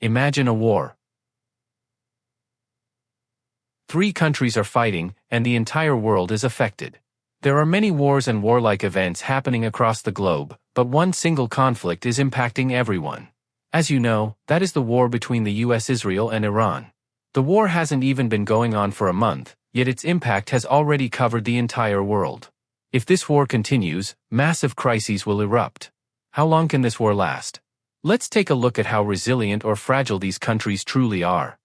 Imagine a war. Three countries are fighting, and the entire world is affected. There are many wars and warlike events happening across the globe, but one single conflict is impacting everyone. As you know, that is the war between the US, Israel, and Iran. The war hasn't even been going on for a month, yet its impact has already covered the entire world. If this war continues, massive crises will erupt. How long can this war last? Let's take a look at how resilient or fragile these countries truly are.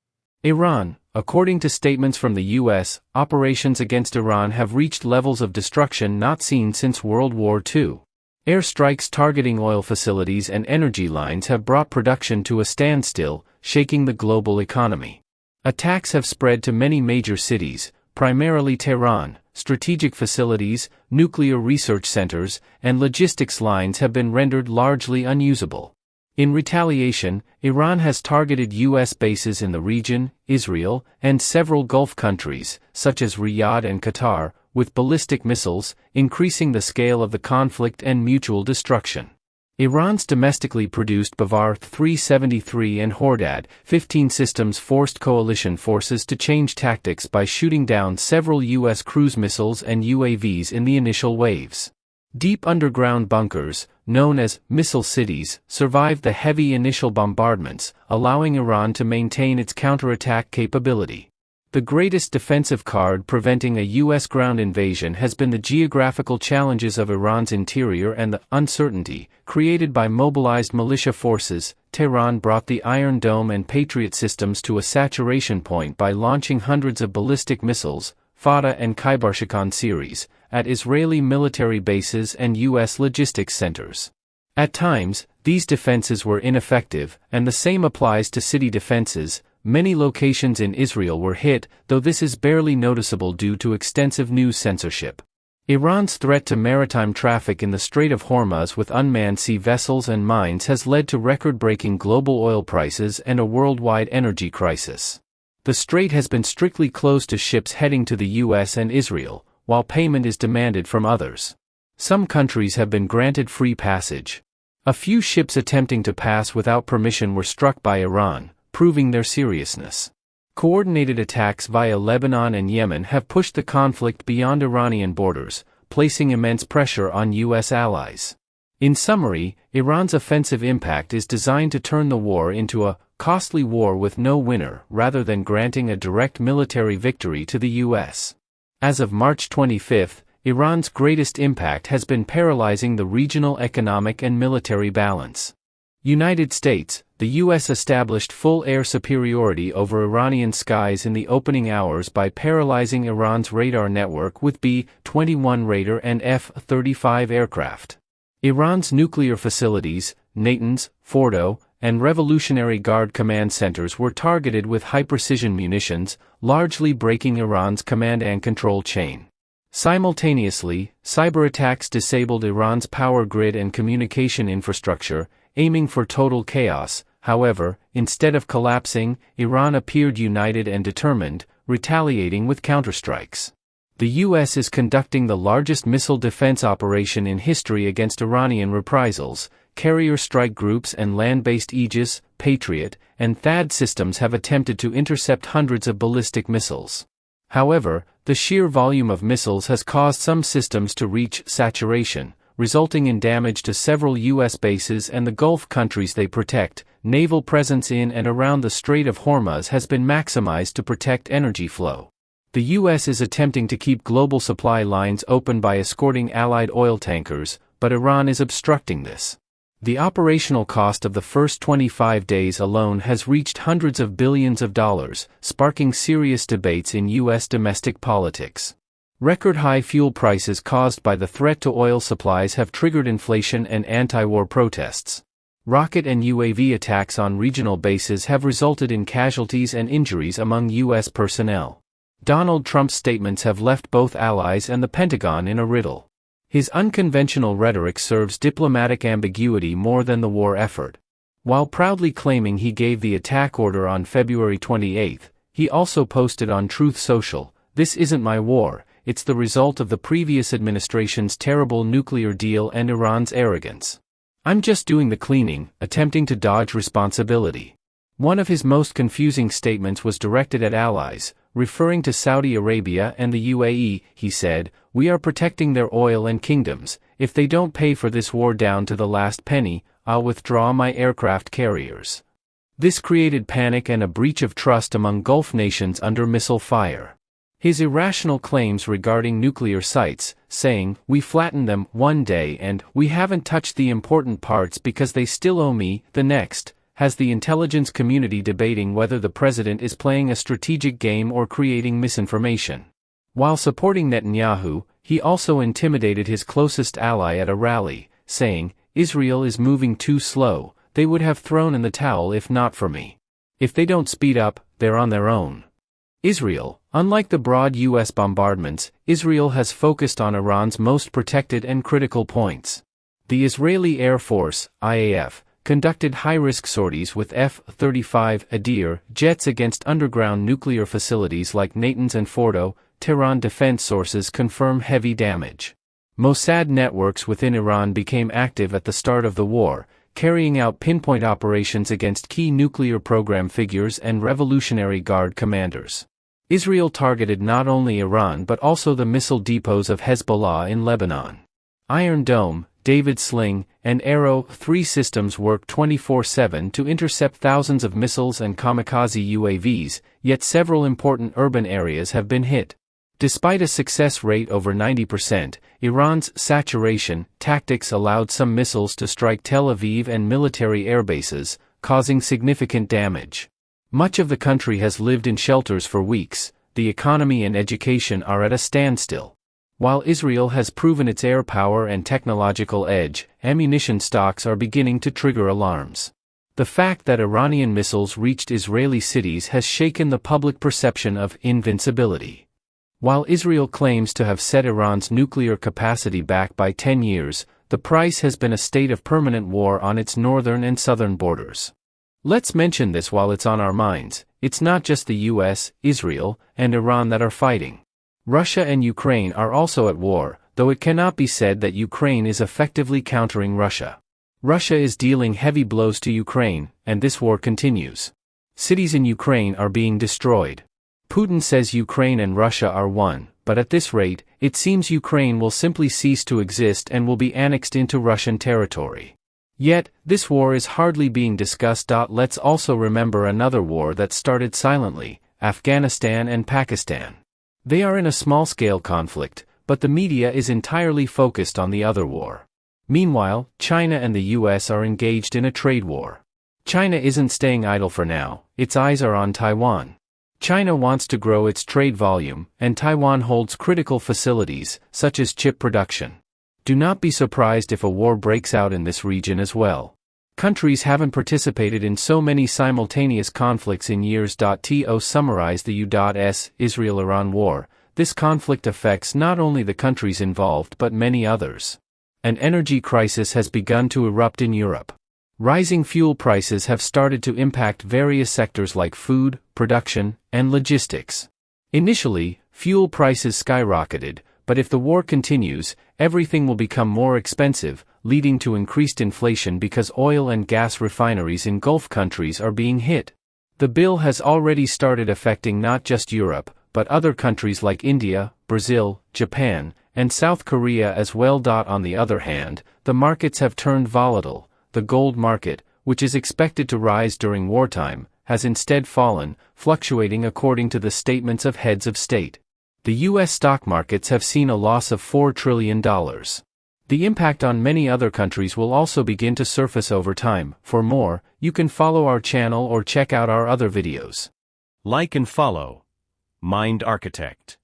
Iran. According to statements from the US, operations against Iran have reached levels of destruction not seen since World War II. Airstrikes targeting oil facilities and energy lines have brought production to a standstill, shaking the global economy. Attacks have spread to many major cities, primarily Tehran. Strategic facilities, nuclear research centers, and logistics lines have been rendered largely unusable. In retaliation, Iran has targeted US bases in the region, Israel, and several Gulf countries, such as Riyadh and Qatar, with ballistic missiles, increasing the scale of the conflict and mutual destruction. Iran's domestically produced Bavar 373 and Hordad 15 systems forced coalition forces to change tactics by shooting down several US cruise missiles and UAVs in the initial waves. Deep underground bunkers, known as missile cities, survived the heavy initial bombardments, allowing Iran to maintain its counterattack capability. The greatest defensive card preventing a US ground invasion has been the geographical challenges of Iran's interior and the uncertainty created by mobilized militia forces. Tehran brought the Iron Dome and Patriot systems to a saturation point by launching hundreds of ballistic missiles, Fata and Khyber-Shikan series, at Israeli military bases and US logistics centers. At times, these defenses were ineffective, and the same applies to city defenses. Many locations in Israel were hit, though this is barely noticeable due to extensive news censorship. Iran's threat to maritime traffic in the Strait of Hormuz with unmanned sea vessels and mines has led to record-breaking global oil prices and a worldwide energy crisis. The strait has been strictly closed to ships heading to the US and Israel, while payment is demanded from others. Some countries have been granted free passage. A few ships attempting to pass without permission were struck by Iran, proving their seriousness. Coordinated attacks via Lebanon and Yemen have pushed the conflict beyond Iranian borders, placing immense pressure on US allies. In summary, Iran's offensive impact is designed to turn the war into a costly war with no winner rather than granting a direct military victory to the US. As of March 25, Iran's greatest impact has been paralyzing the regional economic and military balance. United States, the U.S. established full air superiority over Iranian skies in the opening hours by paralyzing Iran's radar network with B-21 Raider and F-35 aircraft. Iran's nuclear facilities, Natanz, Fordo, and Revolutionary Guard command centers were targeted with high-precision munitions, largely breaking Iran's command and control chain. Simultaneously, cyber attacks disabled Iran's power grid and communication infrastructure, aiming for total chaos. However, instead of collapsing, Iran appeared united and determined, retaliating with counterstrikes. The U.S. is conducting the largest missile defense operation in history against Iranian reprisals. Carrier strike groups and land-based Aegis, Patriot, and THAAD systems have attempted to intercept hundreds of ballistic missiles. However, the sheer volume of missiles has caused some systems to reach saturation, resulting in damage to several U.S. bases and the Gulf countries they protect. Naval presence in and around the Strait of Hormuz has been maximized to protect energy flow. The U.S. is attempting to keep global supply lines open by escorting allied oil tankers, but Iran is obstructing this. The operational cost of the first 25 days alone has reached hundreds of billions of dollars, sparking serious debates in U.S. domestic politics. Record-high fuel prices caused by the threat to oil supplies have triggered inflation and anti-war protests. Rocket and UAV attacks on regional bases have resulted in casualties and injuries among U.S. personnel. Donald Trump's statements have left both allies and the Pentagon in a riddle. His unconventional rhetoric serves diplomatic ambiguity more than the war effort. While proudly claiming he gave the attack order on February 28, he also posted on Truth Social, "This isn't my war, it's the result of the previous administration's terrible nuclear deal and Iran's arrogance. I'm just doing the cleaning, attempting to dodge responsibility." One of his most confusing statements was directed at allies, referring to Saudi Arabia and the UAE. He said, "We are protecting their oil and kingdoms. If they don't pay for this war down to the last penny, I'll withdraw my aircraft carriers." This created panic and a breach of trust among Gulf nations under missile fire. His irrational claims regarding nuclear sites, saying, "We flattened them one day and we haven't touched the important parts because they still owe me," the next, has the intelligence community debating whether the president is playing a strategic game or creating misinformation. While supporting Netanyahu, he also intimidated his closest ally at a rally, saying, "Israel is moving too slow, they would have thrown in the towel if not for me. If they don't speed up, they're on their own." Israel, unlike the broad U.S. bombardments, Israel has focused on Iran's most protected and critical points. The Israeli Air Force, IAF, conducted high-risk sorties with F-35 Adir jets against underground nuclear facilities like Natanz and Fordo. Tehran defense sources confirm heavy damage. Mossad networks within Iran became active at the start of the war, carrying out pinpoint operations against key nuclear program figures and Revolutionary Guard commanders. Israel targeted not only Iran but also the missile depots of Hezbollah in Lebanon. Iron Dome, David Sling, and Arrow 3 systems work 24/7 to intercept thousands of missiles and kamikaze UAVs, yet several important urban areas have been hit. Despite a success rate over 90%, Iran's saturation tactics allowed some missiles to strike Tel Aviv and military airbases, causing significant damage. Much of the country has lived in shelters for weeks. The economy and education are at a standstill. While Israel has proven its air power and technological edge, ammunition stocks are beginning to trigger alarms. The fact that Iranian missiles reached Israeli cities has shaken the public perception of invincibility. While Israel claims to have set Iran's nuclear capacity back by 10 years, the price has been a state of permanent war on its northern and southern borders. Let's mention this while it's on our minds. It's not just the US, Israel, and Iran that are fighting. Russia and Ukraine are also at war, though it cannot be said that Ukraine is effectively countering Russia. Russia is dealing heavy blows to Ukraine, and this war continues. Cities in Ukraine are being destroyed. Putin says Ukraine and Russia are one, but at this rate, it seems Ukraine will simply cease to exist and will be annexed into Russian territory. Yet, this war is hardly being discussed. Let's also remember another war that started silently, Afghanistan and Pakistan. They are in a small-scale conflict, but the media is entirely focused on the other war. Meanwhile, China and the US are engaged in a trade war. China isn't staying idle for now, its eyes are on Taiwan. China wants to grow its trade volume, and Taiwan holds critical facilities, such as chip production. Do not be surprised if a war breaks out in this region as well. Countries haven't participated in so many simultaneous conflicts in years. To summarize the U.S. Israel-Iran war, this conflict affects not only the countries involved but many others. An energy crisis has begun to erupt in Europe. Rising fuel prices have started to impact various sectors like food, production, and logistics. Initially, fuel prices skyrocketed, but if the war continues, everything will become more expensive, leading to increased inflation because oil and gas refineries in Gulf countries are being hit. The bill has already started affecting not just Europe, but other countries like India, Brazil, Japan, and South Korea as well. On the other hand, the markets have turned volatile. The gold market, which is expected to rise during wartime, has instead fallen, fluctuating according to the statements of heads of state. The U.S. stock markets have seen a loss of $4 trillion. The impact on many other countries will also begin to surface over time. For more, you can follow our channel or check out our other videos. Like and follow. Mind Architect.